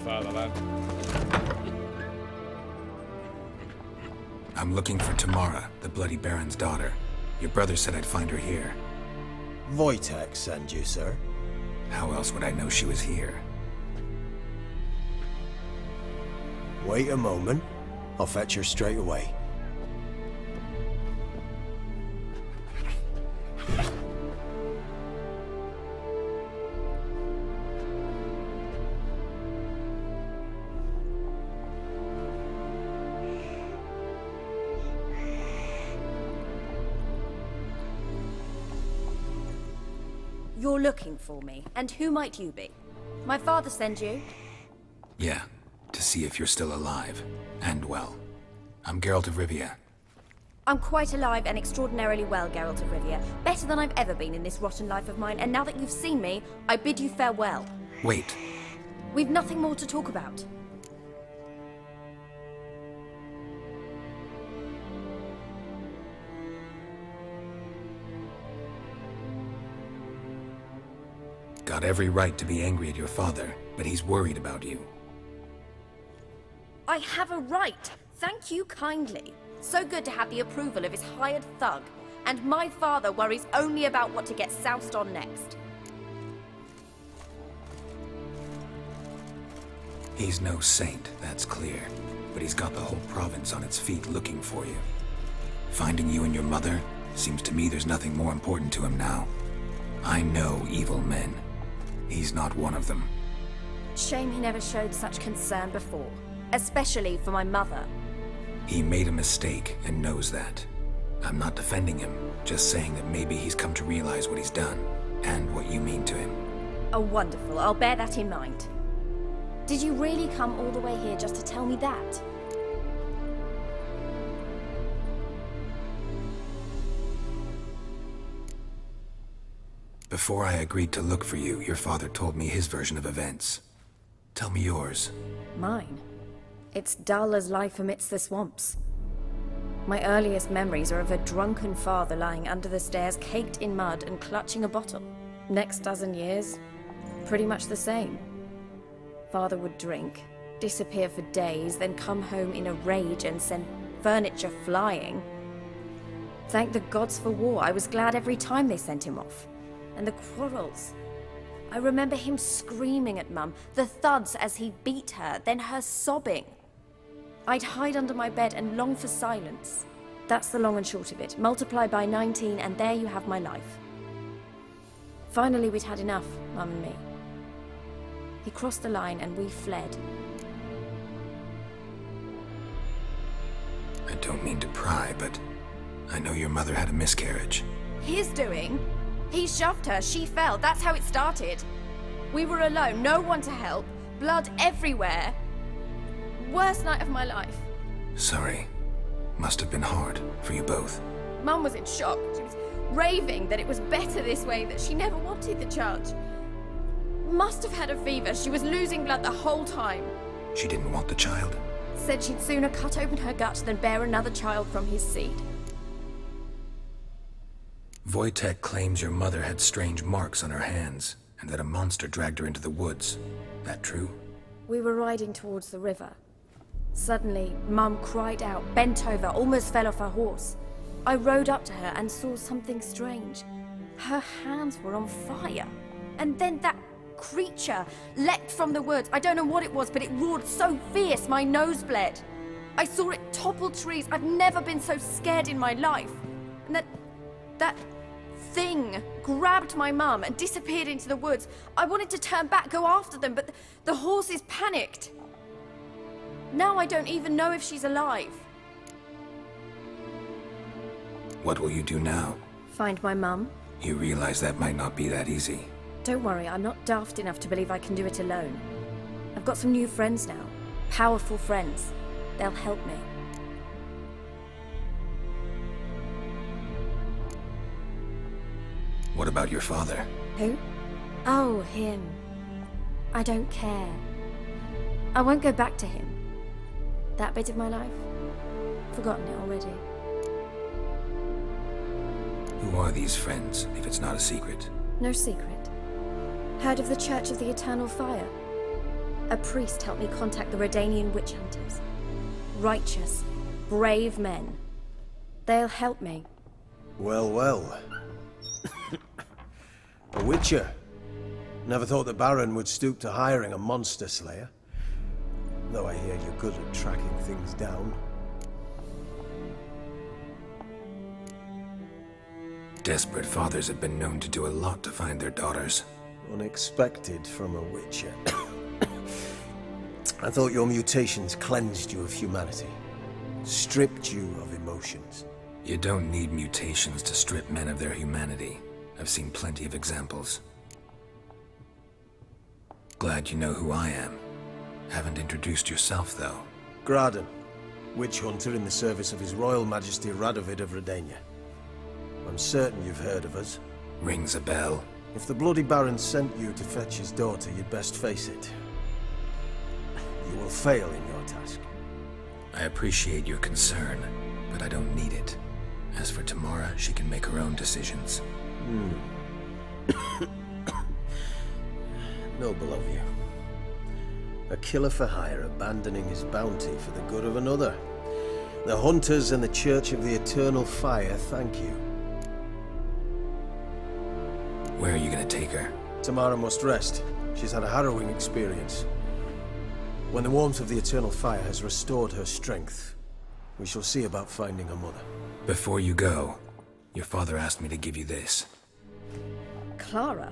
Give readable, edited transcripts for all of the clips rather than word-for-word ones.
pasada, lan. I'm looking for Tamara, the Bloody Baron's daughter. Your brother said I'd find her here. Wojtek send you, sir. How else would I know she was here? Wait a moment. I'll fetch her straight away. You're looking for me, and who might you be? My father sent you? Yeah, to see if you're still alive. And well. I'm Geralt of Rivia. I'm quite alive and extraordinarily well, Geralt of Rivia. Better than I've ever been in this rotten life of mine, and now that you've seen me, I bid you farewell. Wait. We've nothing more to talk about. Got every right to be angry at your father, but he's worried about you. I have a right. Thank you kindly. So good to have the approval of his hired thug. And my father worries only about what to get soused on next. He's no saint, that's clear. But he's got the whole province on its feet looking for you. Finding you and your mother, seems to me there's nothing more important to him now. I know evil men. He's not one of them. Shame he never showed such concern before. Especially for my mother. He made a mistake and knows that. I'm not defending him, just saying that maybe he's come to realize what he's done, and what you mean to him. Oh, wonderful. I'll bear that in mind. Did you really come all the way here just to tell me that? Before I agreed to look for you, your father told me his version of events. Tell me yours. Mine? It's dull as life amidst the swamps. My earliest memories are of a drunken father lying under the stairs, caked in mud and clutching a bottle. Next dozen years, pretty much the same. Father would drink, disappear for days, then come home in a rage and send furniture flying. Thank the gods for war. I was glad every time they sent him off. And the quarrels. I remember him screaming at Mum, the thuds as he beat her, then her sobbing. I'd hide under my bed and long for silence. That's the long and short of it. Multiply by 19 and there you have my life. Finally we'd had enough, Mum and me. He crossed the line and we fled. I don't mean to pry, but I know your mother had a miscarriage. His doing? He shoved her, she fell, that's how it started. We were alone, no one to help, blood everywhere. Worst night of my life. Sorry. Must have been hard for you both. Mum was in shock. She was raving that it was better this way, that she never wanted the child. Must have had a fever, she was losing blood the whole time. She didn't want the child? Said she'd sooner cut open her gut than bear another child from his seed. Wojtek claims your mother had strange marks on her hands, and that a monster dragged her into the woods. That true? We were riding towards the river. Suddenly, Mum cried out, bent over, almost fell off her horse. I rode up to her and saw something strange. Her hands were on fire. And then that creature leapt from the woods. I don't know what it was, but it roared so fierce my nose bled. I saw it topple trees. I've never been so scared in my life. And that thing grabbed my mum and disappeared into the woods. I wanted to turn back, go after them, but the horses panicked. Now I don't even know if she's alive. What will you do now? Find my mum. You realize that might not be that easy. Don't worry, I'm not daft enough to believe I can do it alone. I've got some new friends now. Powerful friends. They'll help me. What about your father? Who? Oh, him. I don't care. I won't go back to him. That bit of my life? Forgotten it already. Who are these friends, if it's not a secret? No secret. Heard of the Church of the Eternal Fire? A priest helped me contact the Redanian witch hunters. Righteous, brave men. They'll help me. Well, well. A witcher. Never thought the Baron would stoop to hiring a monster slayer. Though I hear you're good at tracking things down. Desperate fathers have been known to do a lot to find their daughters. Unexpected from a witcher. I thought your mutations cleansed you of humanity. Stripped you of emotions. You don't need mutations to strip men of their humanity. I've seen plenty of examples. Glad you know who I am. Haven't introduced yourself, though. Graden, witch hunter in the service of His Royal Majesty Radovid of Redania. I'm certain you've heard of us. Rings a bell. If the Bloody Baron sent you to fetch his daughter, you'd best face it. You will fail in your task. I appreciate your concern, but I don't need it. As for Tamara, she can make her own decisions. Noble of you. A killer for hire abandoning his bounty for the good of another. The Hunters and the Church of the Eternal Fire thank you. Where are you gonna take her? Tamara must rest. She's had a harrowing experience. When the warmth of the Eternal Fire has restored her strength, we shall see about finding her mother. Before you go, your father asked me to give you this. Clara?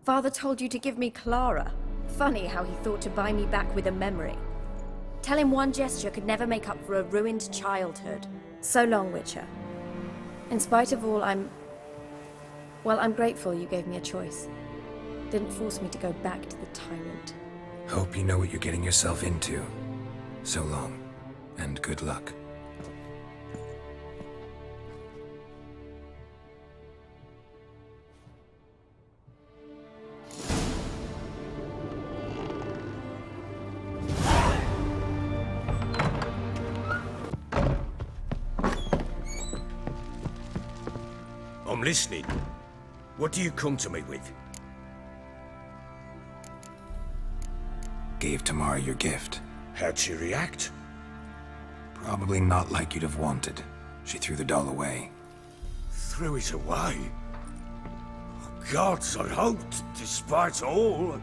Father told you to give me Clara. Funny how he thought to buy me back with a memory. Tell him one gesture could never make up for a ruined childhood. So long, Witcher. In spite of all, I'm grateful you gave me a choice. Didn't force me to go back to the tyrant. Hope you know what you're getting yourself into. So long, and good luck. I'm listening. What do you come to me with? Gave Tamara your gift. How'd she react? Probably not like you'd have wanted. She threw the doll away. Threw it away? Oh, gods, I hoped, despite all.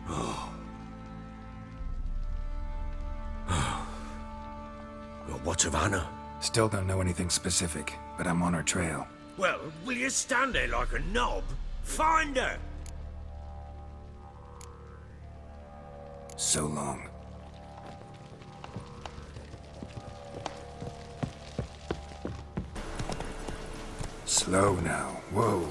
Oh. Well, what of Anna? Still don't know anything specific, but I'm on her trail. Well, will you stand there like a knob? Find her! So long. Slow now. Whoa.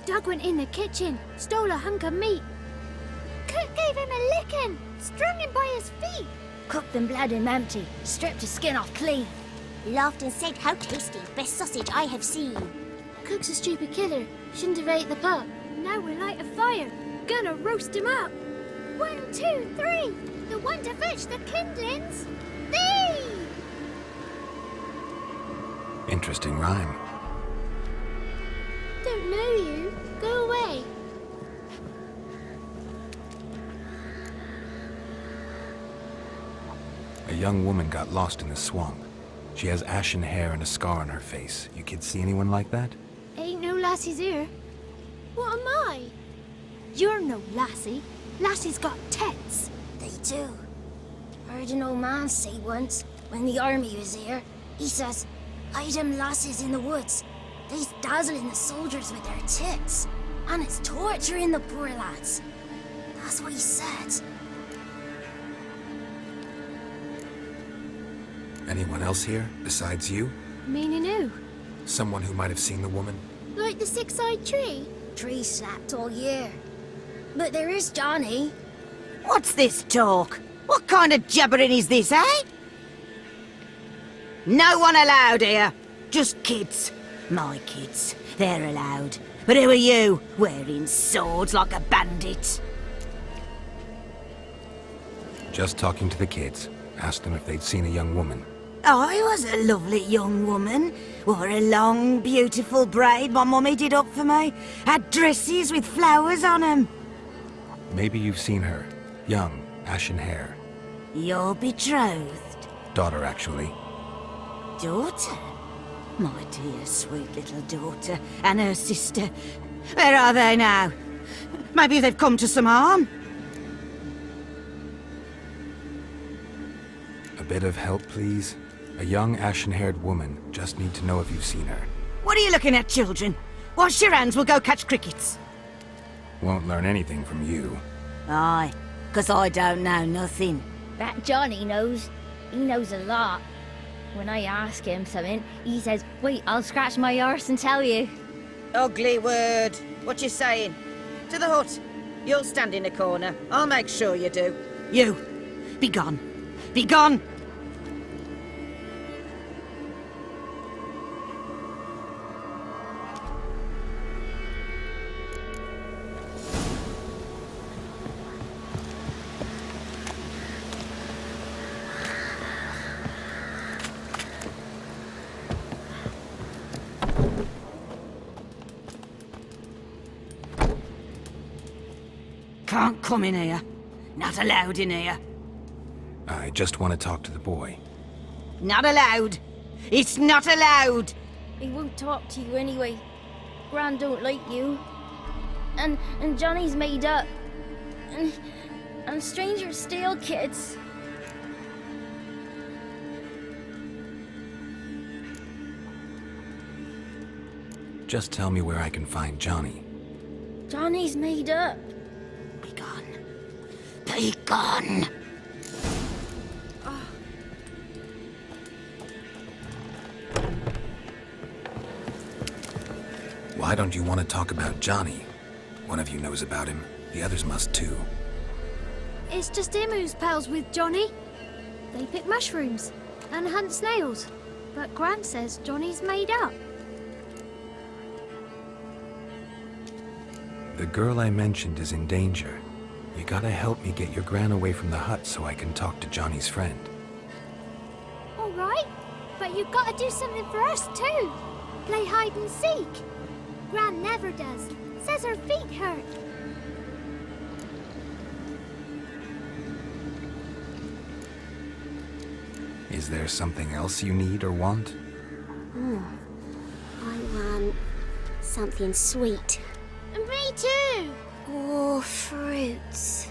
Doug went in the kitchen, stole a hunk of meat. Cook gave him a licking, strung him by his feet. Cooked them blood and empty, stripped his skin off clean. Laughed and said, "How tasty, best sausage I have seen." Cook's a stupid killer, shouldn't have ate the pup. Now we light a fire, gonna roast him up. 1, 2, 3, the one to fetch the kindlings. Thee! Interesting rhyme. don't know you. Go away. A young woman got lost in the swamp. She has ashen hair and a scar on her face. You kids see anyone like that? Ain't no lassies here. What am I? You're no lassie. Lassie's got tits. They do. Heard an old man say once, when the army was here, he says, "Hide them lasses in the woods. They's dazzling the soldiers with their tits. And it's torturing the poor lads." That's what he said. Anyone else here, besides you? Meaning who? Someone who might have seen the woman? Like the six-eyed tree? Tree snapped all year. But there is Johnny. What's this talk? What kind of jabbering is this, eh? No one allowed here. Just kids. My kids. They're allowed. But who are you, wearing swords like a bandit? Just talking to the kids. Asked them if they'd seen a young woman. I was a lovely young woman. Wore a long, beautiful braid my mummy did up for me. Had dresses with flowers on 'em. Maybe you've seen her. Young, ashen hair. Your betrothed? Daughter, actually. Daughter? My dear, sweet little daughter. And her sister. Where are they now? Maybe they've come to some harm? A bit of help, please? A young, ashen-haired woman. Just need to know if you've seen her. What are you looking at, children? Wash your hands, we'll go catch crickets. Won't learn anything from you. Aye, 'cause I don't know nothing. That Johnny knows. He knows a lot. When I ask him something, he says, "Wait, I'll scratch my arse and tell you." Ugly word. What you saying? To the hut. You'll stand in a corner. I'll make sure you do. You, be gone. Be gone! Can't come in here. Not allowed in here. I just want to talk to the boy. Not allowed. It's not allowed. He won't talk to you anyway. Gran don't like you. And Johnny's made up. And strangers steal kids. Just tell me where I can find Johnny. Johnny's made up. Be gone. Be gone. Why don't you want to talk about Johnny? One of you knows about him. The others must too. It's just him who's pals with Johnny. They pick mushrooms and hunt snails. But Gran says Johnny's made up. The girl I mentioned is in danger. You gotta help me get your gran away from the hut so I can talk to Johnny's friend. All right, but you've got to do something for us too. Play hide and seek. Gran never does. Says her feet hurt. Is there something else you need or want? I want something sweet. And me too. Oh, fruits.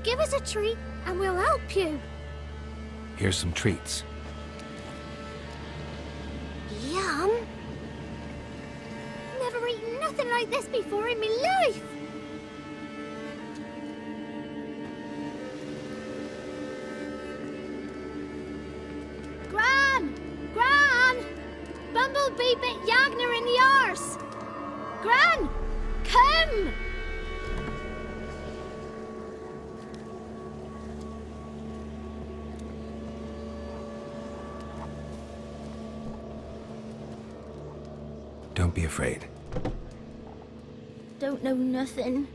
Give us a treat and we'll help you. Here's some treats. Yum. Never eaten nothing like this before in my life. Gran! Gran! Bumblebee bit Yagner in the arse. Gran! Come! Don't be afraid. Don't know nothing.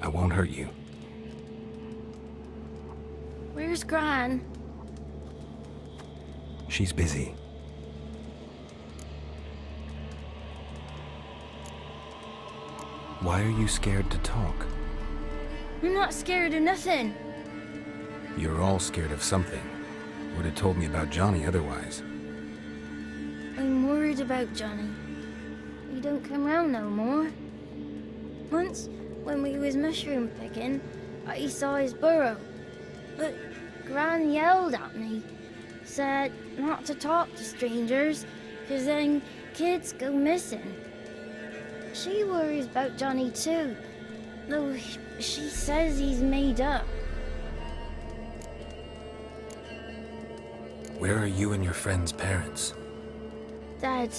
I won't hurt you. Where's Gran? She's busy. Why are you scared to talk? I'm not scared of nothing. You're all scared of something. Would have told me about Johnny otherwise. I'm worried about Johnny. He don't come round no more. Once, when we was mushroom picking, I saw his burrow. But Gran yelled at me, said not to talk to strangers, 'cause then kids go missing. She worries about Johnny too, though she says he's made up. Where are you and your friend's parents? Dad,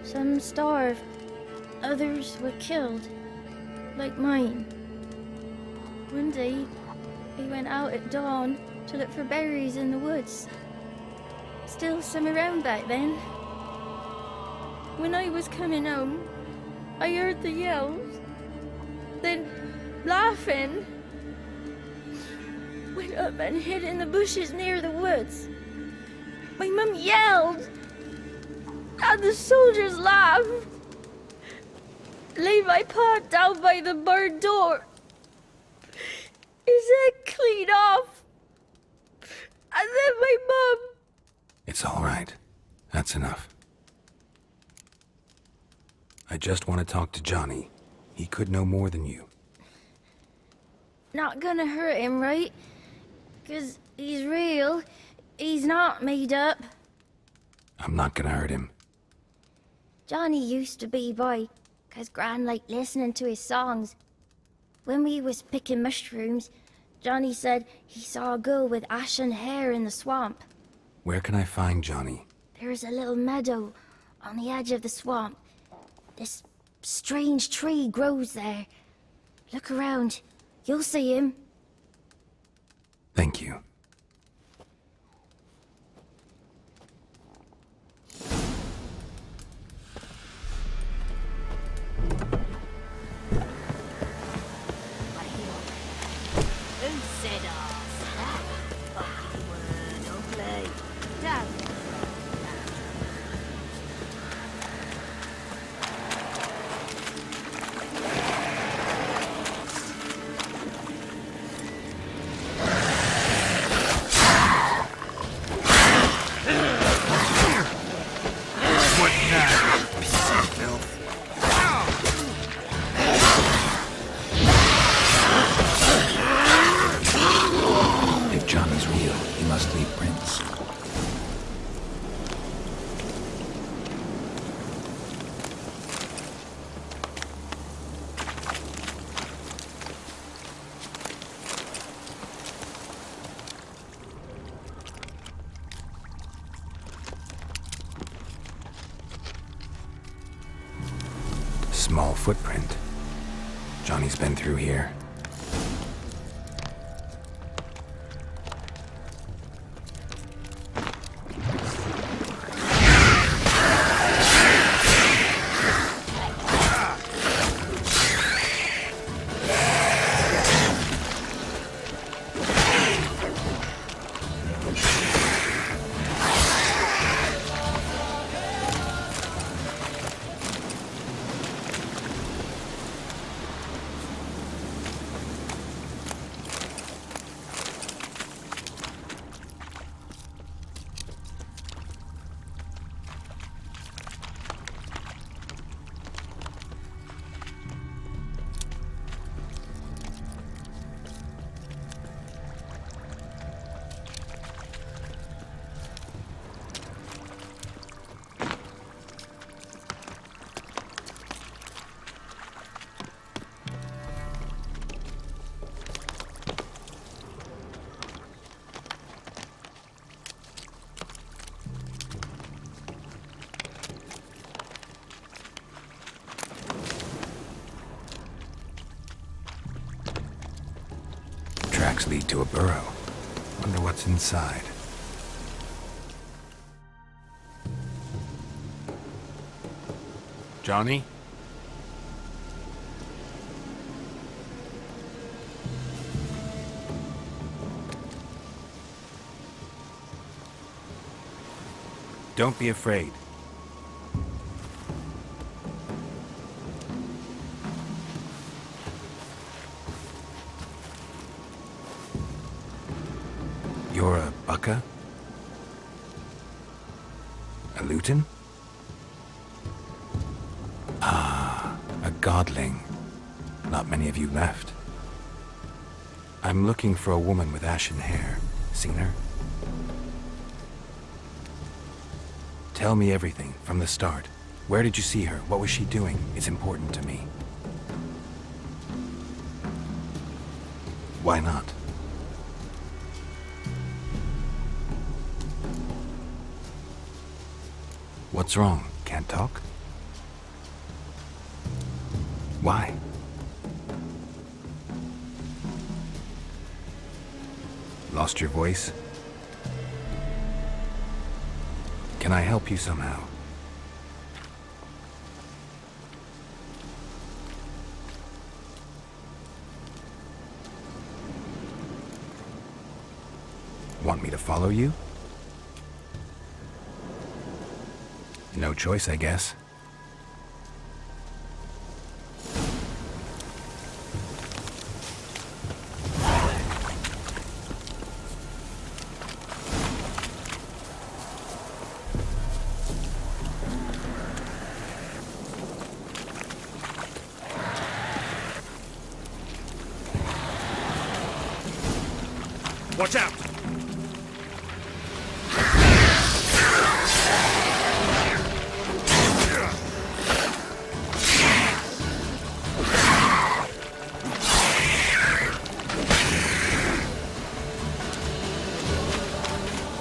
some starved, others were killed, like mine. One day, he went out at dawn to look for berries in the woods. Still some around back then. When I was coming home, I heard the yells, then laughing. Went up and hid in the bushes near the woods. My mum yelled, and the soldiers laughed. Laid my pa down by the barn door, his head clean off, and then my mum. It's all right. That's enough. I just want to talk to Johnny. He could know more than you. Not gonna hurt him, right? 'Cause he's real. He's not made up. I'm not gonna hurt him. Johnny used to be boy, 'cause Gran liked listening to his songs. When we was picking mushrooms, Johnny said he saw a girl with ashen hair in the swamp. Where can I find Johnny? There's a little meadow on the edge of the swamp. This strange tree grows there. Look around. You'll see him. Thank you. Who said that? Fucking word, ugly. Don't. If Johnny's real, he must leave prints. Small footprint. Johnny's been through here. Tracks lead to a burrow. Wonder what's inside. Johnny? Don't be afraid. A lutin? Ah, a godling. Not many of you left. I'm looking for a woman with ashen hair. Seen her? Tell me everything, from the start. Where did you see her? What was she doing? It's important to me. Why not? What's wrong? Can't talk? Why? Lost your voice? Can I help you somehow? Want me to follow you? No choice, I guess. Watch out!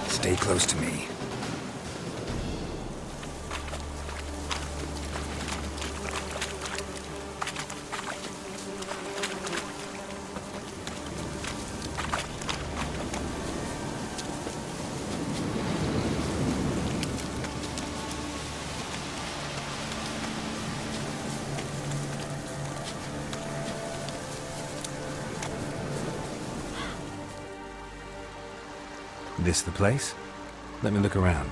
Stay close to me. This the place? Let me look around.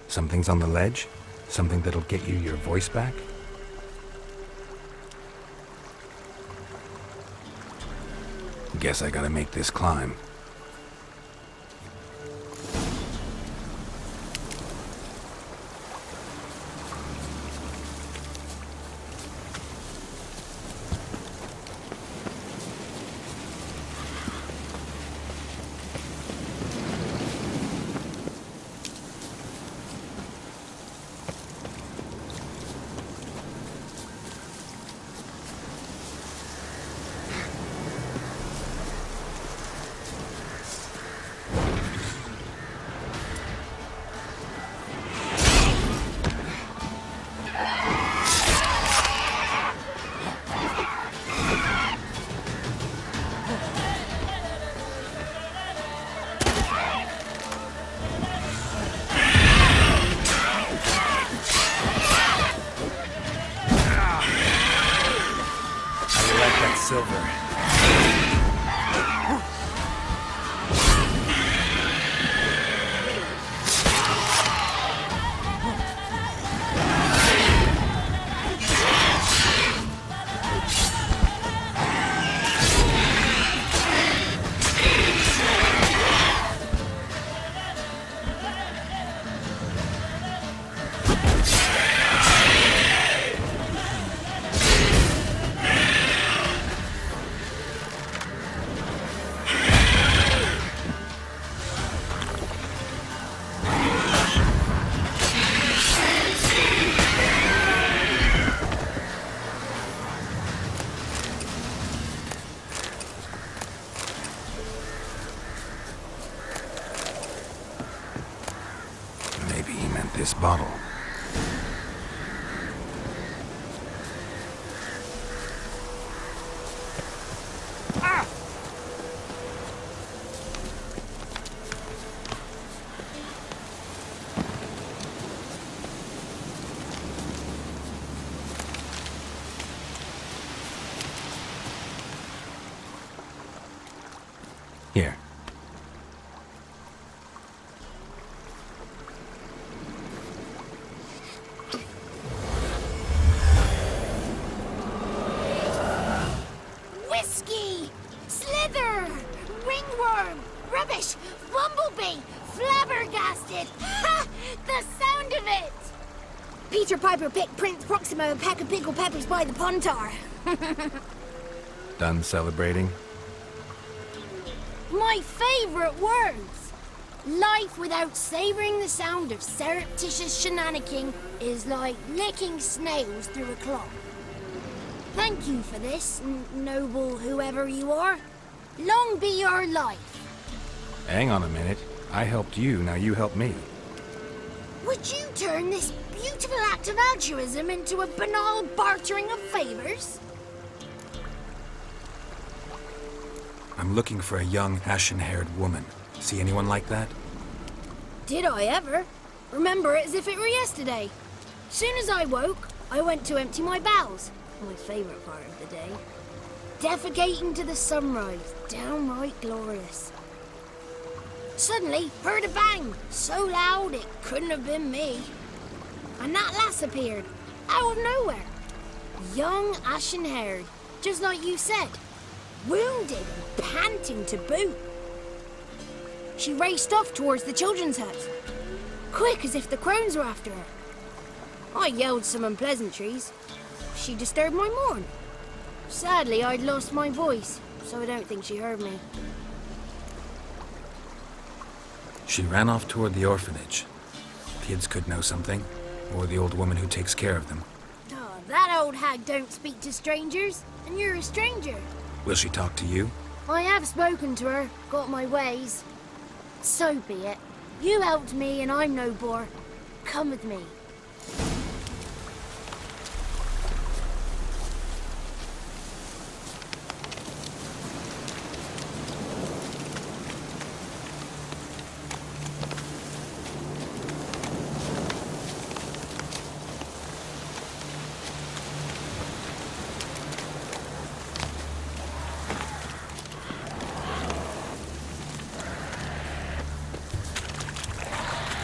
Something's on the ledge? Something that'll get you your voice back? Guess I gotta make this climb. Silver. Maybe he meant this bottle. Here. Whiskey! Slither! Ringworm! Rubbish! Bumblebee! Flabbergasted! Ha! The sound of it! Peter Piper picked Prince Proximo a pack of pickled peppers by the pontar. Done celebrating? My favourite words! Life without savouring the sound of surreptitious shenanigans is like licking snails through a cloth. Thank you for this, noble whoever you are. Long be your life. Hang on a minute. I helped you, now you help me. Would you turn this beautiful act of altruism into a banal bartering of favours? I'm looking for a young, ashen-haired woman. See anyone like that? Did I ever? Remember it as if it were yesterday. Soon as I woke, I went to empty my bowels. My favourite part of the day. Defecating to the sunrise. Downright glorious. Suddenly, heard a bang. So loud it couldn't have been me. And that lass appeared. Out of nowhere. Young, ashen-haired. Just like you said. Wounded and panting to boot. She raced off towards the children's hut. Quick as if the crones were after her. I yelled some unpleasantries. She disturbed my morn. Sadly, I'd lost my voice, so I don't think she heard me. She ran off toward the orphanage. Kids could know something, or the old woman who takes care of them. Oh, that old hag don't speak to strangers, and you're a stranger. Will she talk to you? I have spoken to her, got my ways. So be it. You helped me and I'm no bore. Come with me.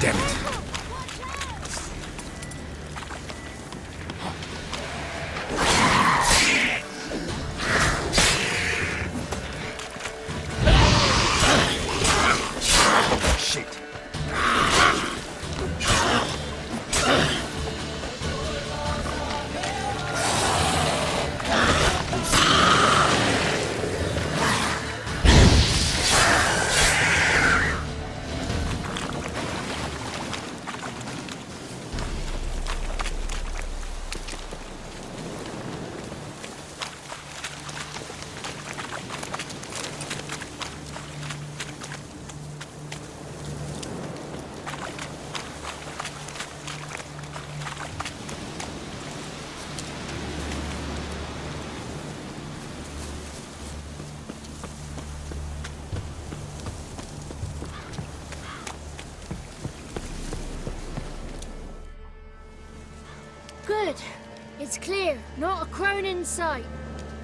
Damn it. Shit. Good. It's clear. Not a crone in sight.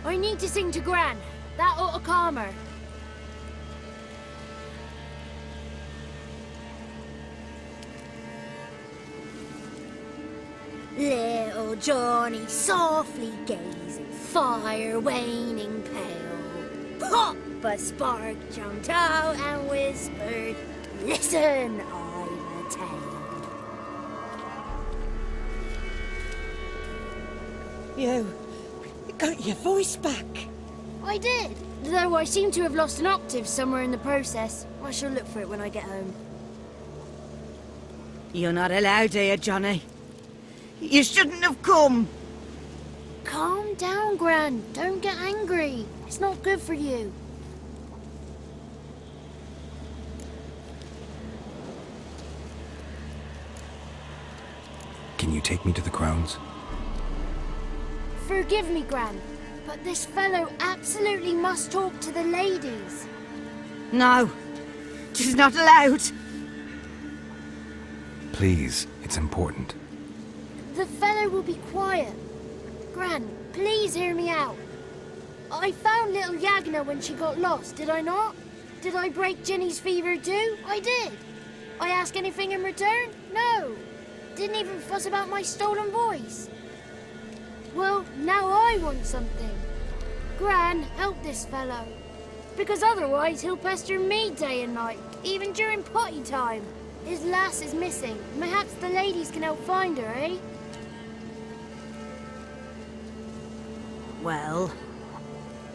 I need to sing to Gran. That ought to calm her. Little Johnny softly gazing, fire waning pale. Pop! A spark jumped out and whispered, "Listen, I've a tale." You got your voice back. I did, though I seem to have lost an octave somewhere in the process. I shall look for it when I get home. You're not allowed here, Johnny. You shouldn't have come. Calm down, Gran. Don't get angry. It's not good for you. Can you take me to the Crones? Forgive me, Gran, but this fellow absolutely must talk to the ladies. No, she's not allowed. Please, it's important. The fellow will be quiet. Gran, please hear me out. I found little Yagna when she got lost, did I not? Did I break Ginny's fever too? I did. I ask anything in return? No. Didn't even fuss about my stolen voice. Well, now I want something. Gran, help this fellow. Because otherwise he'll pester me day and night, even during potty time. His lass is missing. Perhaps the ladies can help find her, eh? Well,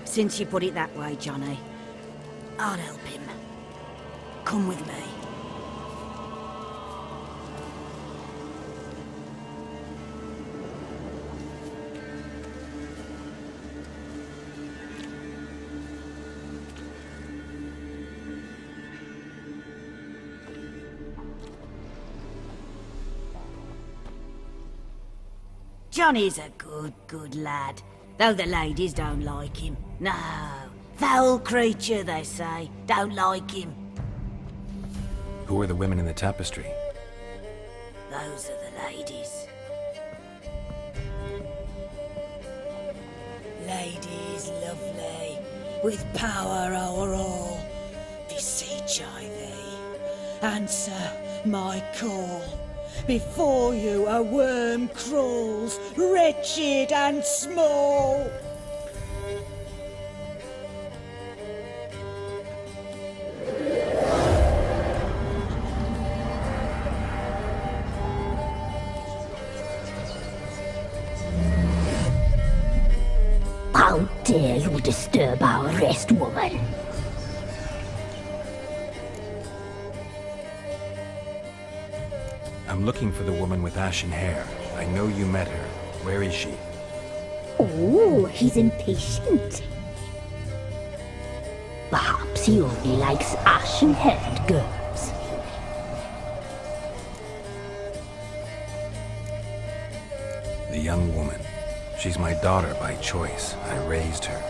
since you put it that way, Johnny, I'll help him. Come with me. Johnny's a good lad, though the ladies don't like him. No, foul creature, they say. Don't like him. Who are the women in the tapestry? Those are the ladies. Ladies lovely, with power o'er all, beseech I thee, answer my call. Before you a worm crawls, wretched and small. How dare you disturb our rest, woman? I'm looking for the woman with ashen hair. I know you met her. Where is she? Oh, he's impatient. Perhaps he only likes ashen-haired girls. The young woman. She's my daughter by choice. I raised her.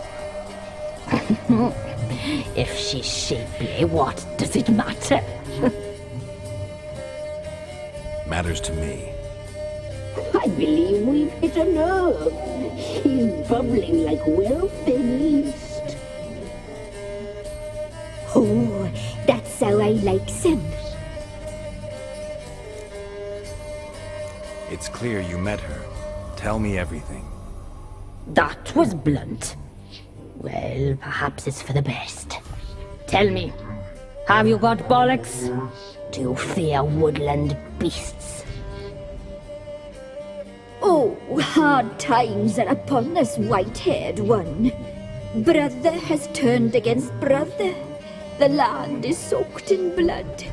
If she's shapely, what does it matter? Matters to me. I believe we've hit a nerve. He's bubbling like well-fed yeast. Oh, that's how I like him. It's clear you met her. Tell me everything. That was blunt. Well, perhaps it's for the best. Tell me, have you got bollocks? Do you fear woodland beasts? Oh, hard times are upon us, white-haired one. Brother has turned against brother. The land is soaked in blood.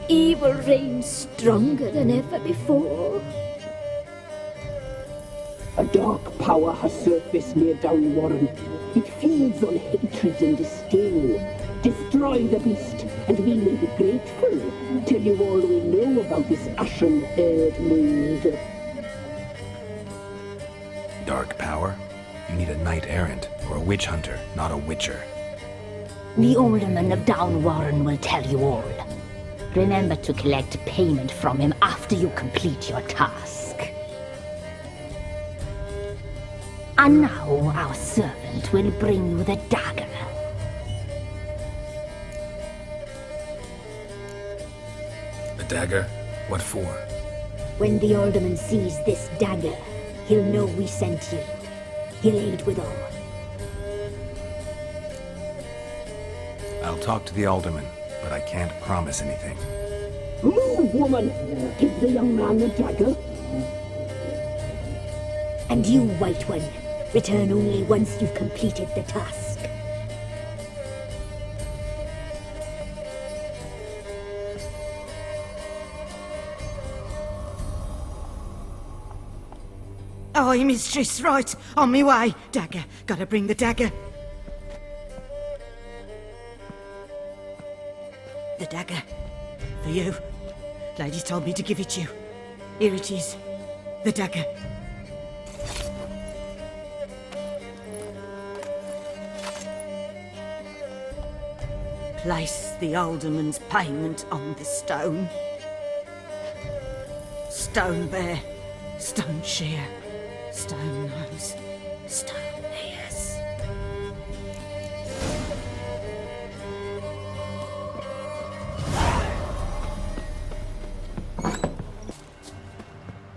Evil reigns stronger than ever before. A dark power has surfaced near Downwarren. It feeds on hatred and disdain. Destroy the beast, and we will be grateful. Tell you all we know about this ashen-haired maid. Dark power? You need a knight-errant or a witch hunter, not a witcher. The alderman of Downwarren will tell you all. Remember to collect payment from him after you complete your task. And now our servant will bring you the dagger. The dagger? What for? When the alderman sees this dagger, he'll know we sent you. He'll aid with all. I'll talk to the alderman, but I can't promise anything. Move, woman! Give the young man the dagger. And you, White One, return only once you've completed the task. Aye, mistress, right. On me way. Dagger. Gotta bring the dagger. The dagger. For you. Ladies told me to give it you. Here it is. The dagger. Place the alderman's payment on the stone. Stone bear, stone shear, stone nose, stone ears.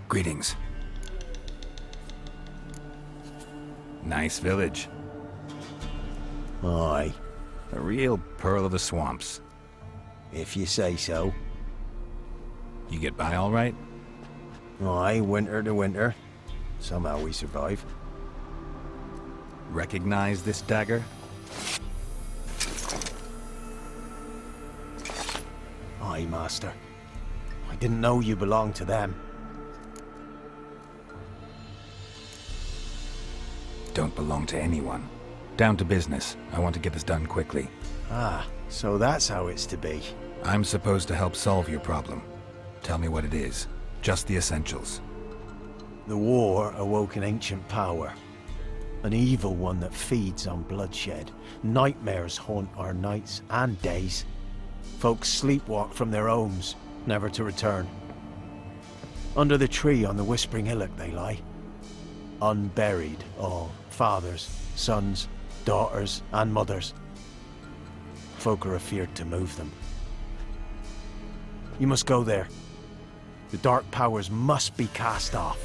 Greetings. Nice village. Aye. A real pearl of the swamps. If you say so. You get by all right? Aye, winter to winter. Somehow we survive. Recognize this dagger? Aye, master. I didn't know you belonged to them. Don't belong to anyone. Down to business. I want to get this done quickly. Ah, so that's how it's to be. I'm supposed to help solve your problem. Tell me what it is. Just the essentials. The war awoke an ancient power. An evil one that feeds on bloodshed. Nightmares haunt our nights and days. Folks sleepwalk from their homes, never to return. Under the tree on the Whispering Hillock they lie. Unburied all. Fathers, sons, daughters, and mothers. Folk are afeard to move them. You must go there. The dark powers must be cast off.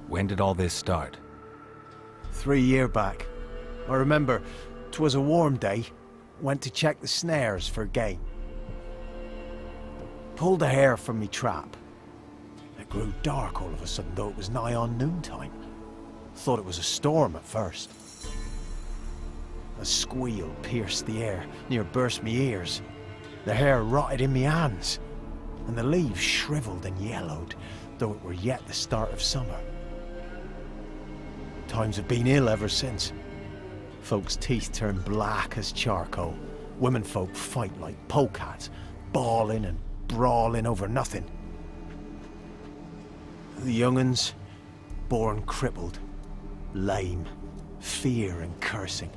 When did all this start? 3 years back. I remember 'twas a warm day. Went to check the snares for game. Pulled a hare from me trap. It grew dark all of a sudden, though it was nigh on noontime. Thought it was a storm at first. A squeal pierced the air, near burst me ears. The hare rotted in me hands, and the leaves shriveled and yellowed, though it were yet the start of summer. Times have been ill ever since. Folks' teeth turn black as charcoal. Womenfolk fight like polecats, bawling and brawling over nothing. The young'uns, born crippled, lame, fear and cursing.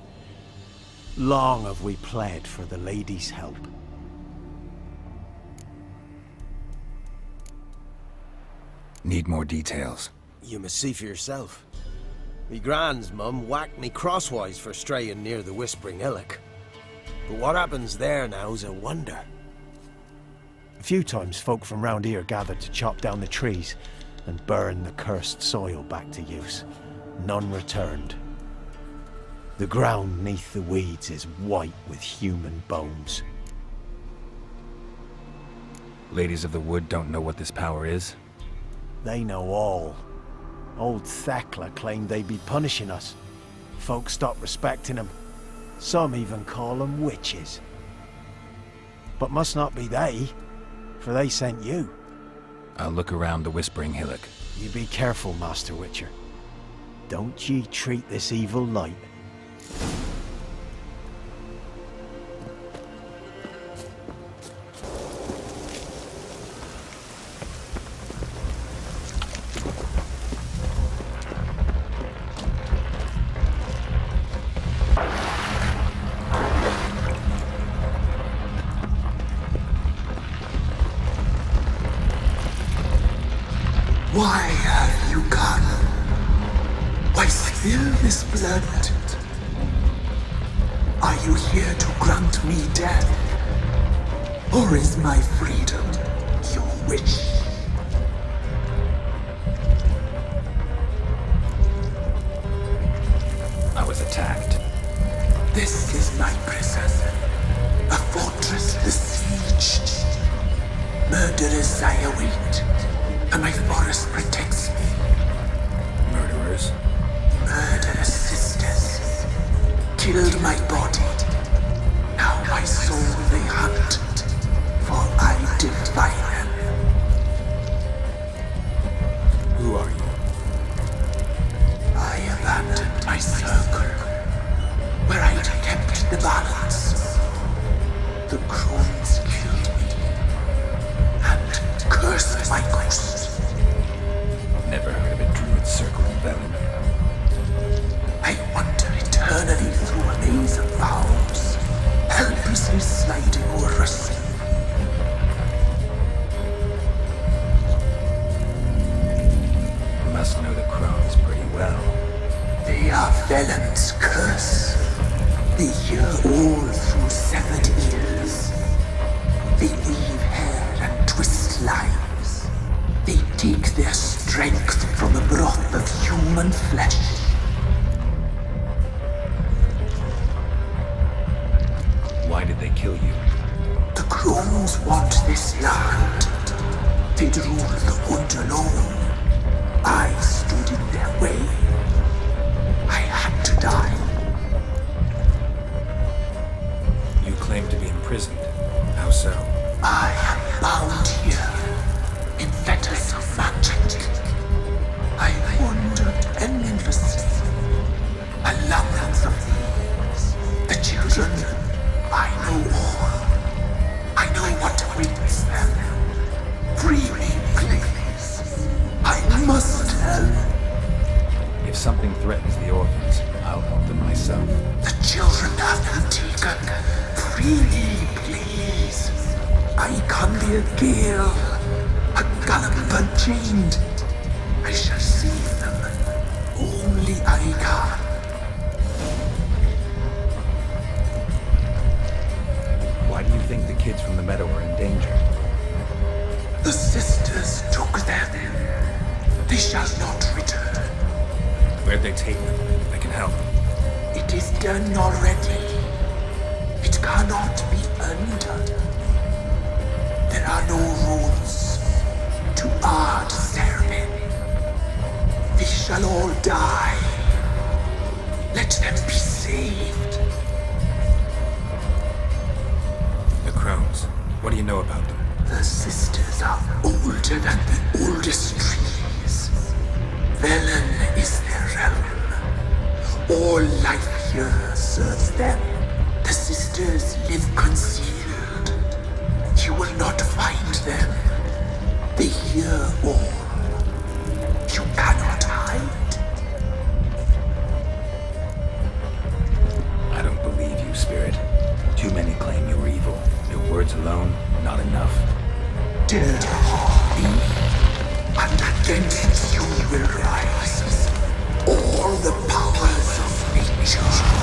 Long have we pled for the lady's help. Need more details. You must see for yourself. Me grand's mum whacked me crosswise for straying near the Whispering Hillock. But what happens there now's a wonder. A few times folk from round here gathered to chop down the trees and burn the cursed soil back to use. None returned. The ground neath the weeds is white with human bones. Ladies of the Wood don't know what this power is? They know all. Old Thekla claimed they'd be punishing us. Folk stopped respecting them. Some even call them witches. But must not be they, for they sent you. I'll look around the Whispering Hillock. You be careful, Master Witcher. Don't ye treat this evil light. Why have you come? Why spill this blood? Are you here to grant me death? Or is my freedom your wish? I was attacked. This is my prison. A fortress besieged. Murderers I await. And my forest protects me. Murderers? Murderous sisters killed my body. Now my soul they hunt, for I defy them. Who are you? I abandoned my circle, where I'd kept the balance. The crones killed me, and cursed my ghost. Velen's curse. They hear all through severed ears. They weave hair and twist lives. They take their strength from the broth of human flesh. Why did they kill you? The crones want this land. They'd rule the wood alone. I stood in their way. I had to die. You claim to be imprisoned. How so? I am bound here in fetters of magic. I wandered endlessly along the thieves, the children. I know all. I know what awaits them. Free me, please. I must help. If something threatens the orphans, I'll help them myself. The children have been taken. Free me, please. I can be a gale, a gallop unchained. I shall save them. Only I can. Why do you think the kids from the meadow are in danger? The sisters took them. They shall not return. Where'd they take them? I can help. It is done already. It cannot be undone. There are no rules to our ceremony. They shall all die. Let them be saved. The crones. What do you know about them? The sisters are older than the oldest trees. Velen is their realm. All life here serves them. The sisters live concealed. You will not find them. They hear all. You cannot hide. I don't believe you, Spirit. Too many claim you're evil. Your words alone, not enough. Dare harm me, and against you will rise all the powers of nature.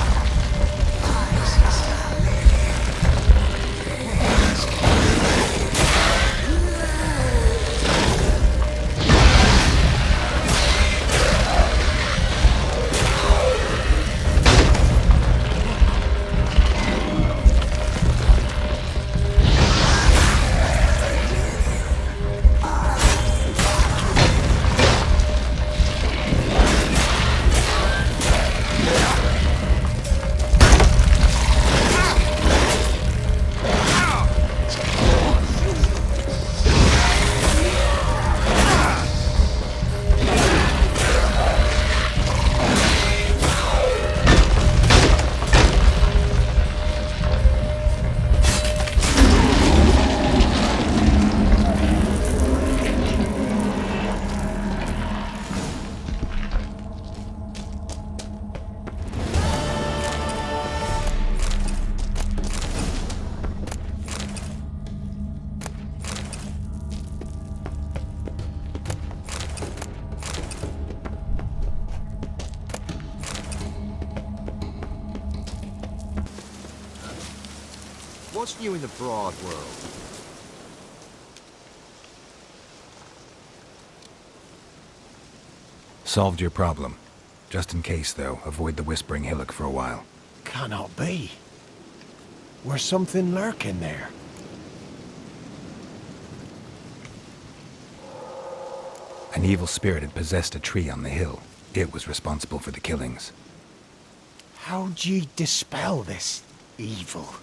What's new in the broad world? Solved your problem. Just in case, though, avoid the Whispering Hillock for a while. Cannot be. Where's something lurking there? An evil spirit had possessed a tree on the hill. It was responsible for the killings. How'd ye dispel this evil?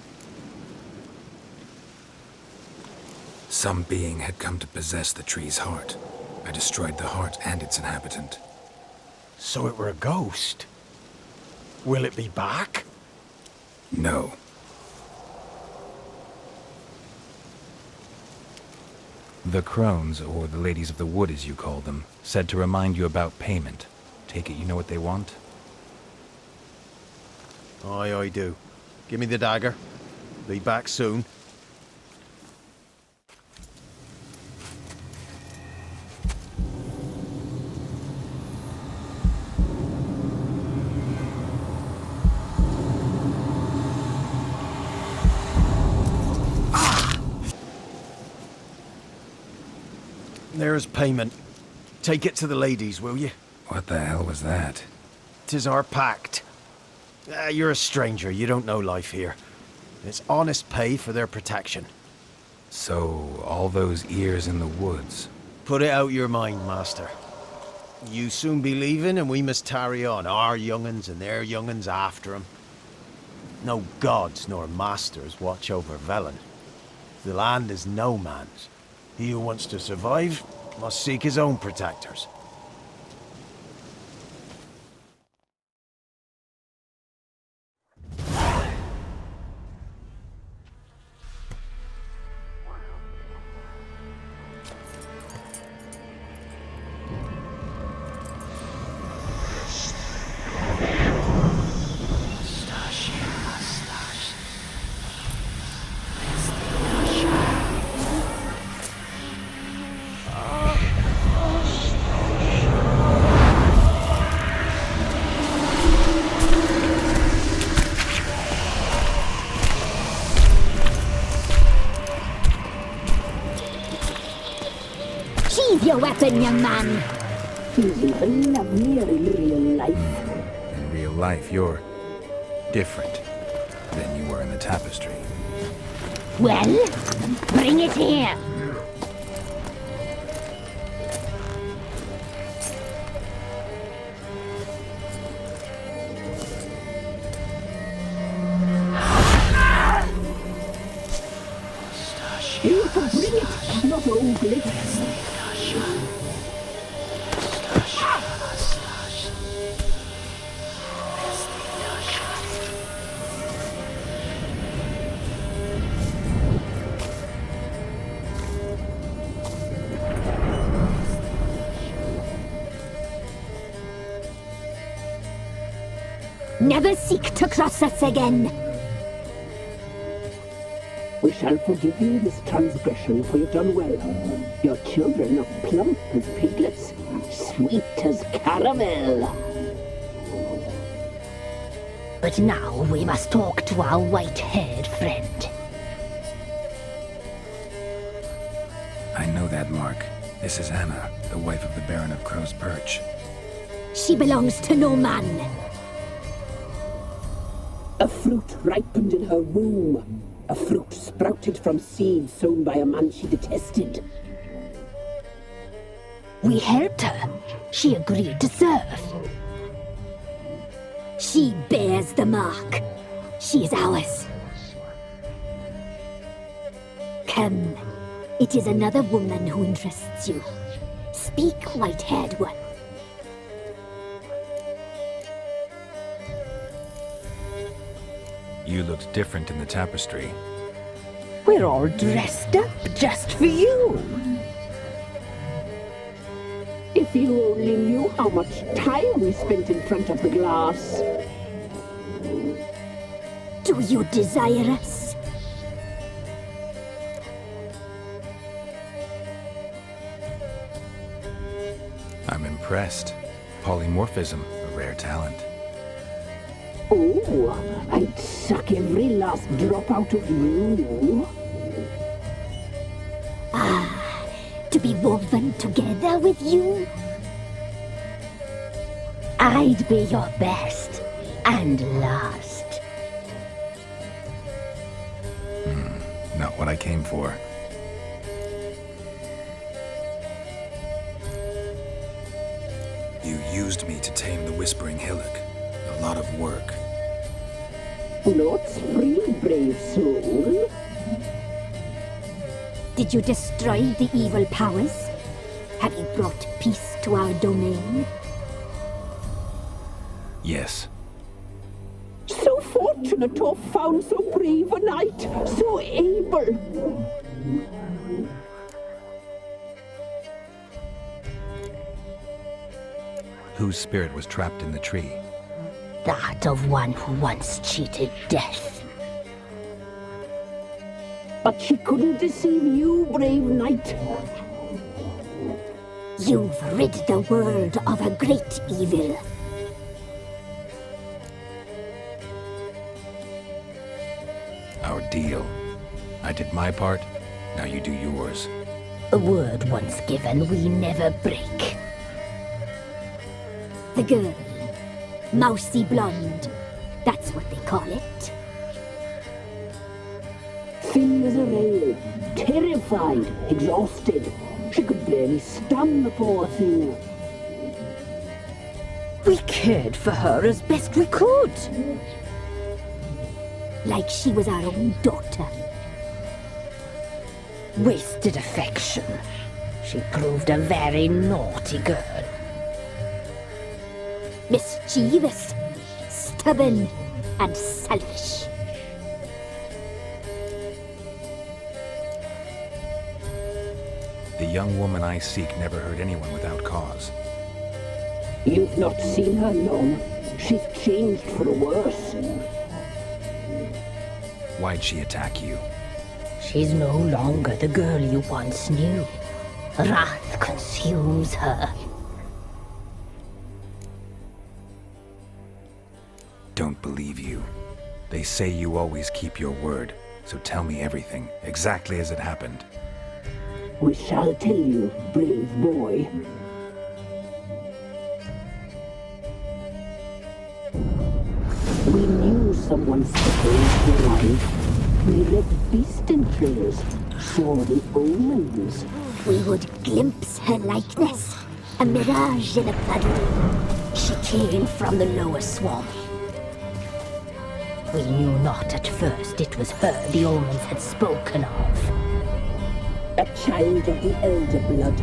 Some being had come to possess the tree's heart. I destroyed the heart and its inhabitant. So it were a ghost? Will it be back? No. The crones, or the ladies of the wood as you call them, said to remind you about payment. Take it you know what they want? Aye, I do. Give me the dagger. Be back soon. There's payment. Take it to the ladies, will you? What the hell was that? 'Tis our pact. You're a stranger, you don't know life here. It's honest pay for their protection. So, all those ears in the woods. Put it out your mind, master. You soon be leaving and we must tarry on, our young'uns and their young'uns after 'em. No gods nor masters watch over Velen. The land is no man's. He who wants to survive must seek his own protectors. Sheathe your weapon, young man. He's even lovelier in real life. In real life, you're different than you were in the tapestry. Well, bring it here. You can bring it, not ogle it. Never seek to cross us again. We shall forgive you this transgression, for you've done well. Your children are plump as piglets, sweet as caramel. But now we must talk to our white-haired friend. I know that mark. This is Anna, the wife of the Baron of Crow's Perch. She belongs to no man. A fruit ripened in her womb. A fruit sprouted from seeds sown by a man she detested. We helped her. She agreed to serve. She bears the mark. She is ours. Come. It is another woman who interests you. Speak, white-haired one. You looked different in the tapestry. We're all dressed up just for you. If you only knew how much time we spent in front of the glass. Do you desire us? I'm impressed. Polymorphism, a rare talent. Oh, I'd suck every last drop out of you. Ah, to be woven together with you? I'd be your best and last. Not what I came for. You used me to tame the Whispering Hillock. A lot of work. Not free, brave soul. Did you destroy the evil powers? Have you brought peace to our domain? Yes. So fortunate to have found so brave a knight, so able. Whose spirit was trapped in the tree? That of one who once cheated death. But she couldn't deceive you, brave knight. You've rid the world of a great evil. Our deal. I did my part, now you do yours. A word once given, we never break. The girl. Mousy blonde. That's what they call it. Thin as a rail, terrified, exhausted. She could barely stand, the poor thing. We cared for her as best we could. Like she was our own daughter. Wasted affection. She proved a very naughty girl. Mischievous, stubborn, and selfish. The young woman I seek never hurt anyone without cause. You've not seen her long. She's changed for the worse. Why'd she attack you? She's no longer the girl you once knew. Wrath consumes her. Don't believe you. They say you always keep your word, so tell me everything, exactly as it happened. We shall tell you, brave boy. We knew someone supposed to arrive. We read beast entrails, saw the omens. We would glimpse her likeness, a mirage in a puddle. She came from the lower swamp. We knew not at first it was her the omens had spoken of. A child of the elder blood,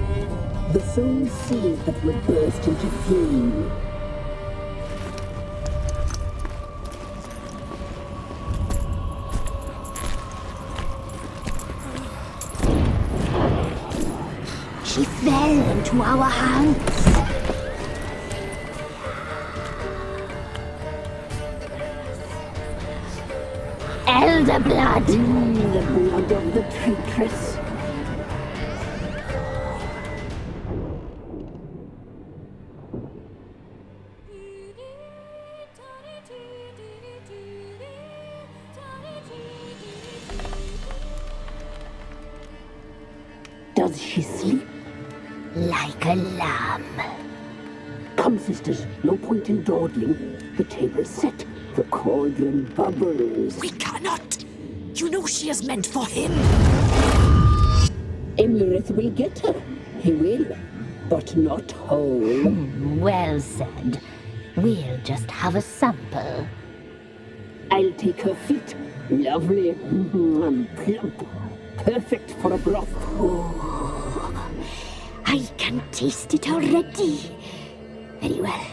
the soul seed that would burst into flame. She fell into our hands. Elder blood! The blood of the traitress. Does she sleep? Like a lamb. Come, sisters, no point in dawdling. The table's set. The cauldron bubbles. We cannot! You know she is meant for him! Emlyrith will get her. He will. But not whole. Well said. We'll just have a sample. I'll take her feet. Lovely. Plump. Perfect for a broth. I can taste it already. Very well.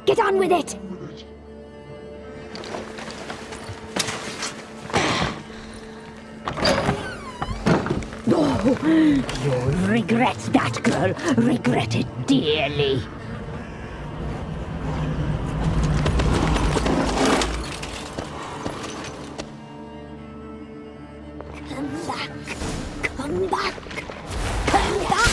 Get on with it! You'll regret that, girl. Regret it dearly. Come back. Come back. Come back.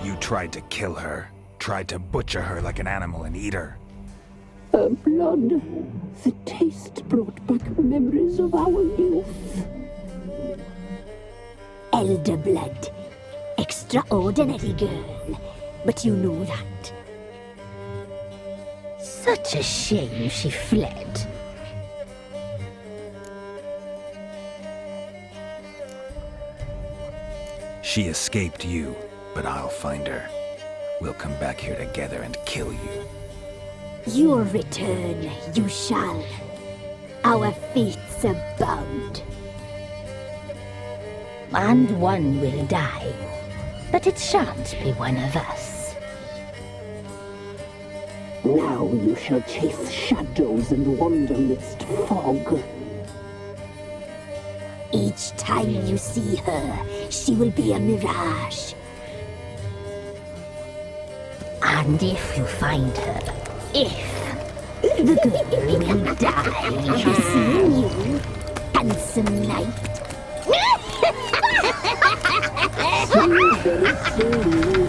You tried to kill her. Tried to butcher her like an animal and eat her. Her blood. The taste brought back memories of our youth. Elder blood. Extraordinary girl. But you know that. Such a shame she fled. She escaped you, but I'll find her. We'll come back here together and kill you. Your return, you shall. Our fates are bound. And one will die, but it shan't be one of us. Now you shall chase shadows and wander midst fog. Each time you see her, she will be a mirage. And if you find her, the girl will die. Seeing you, handsome knight. Very slowly.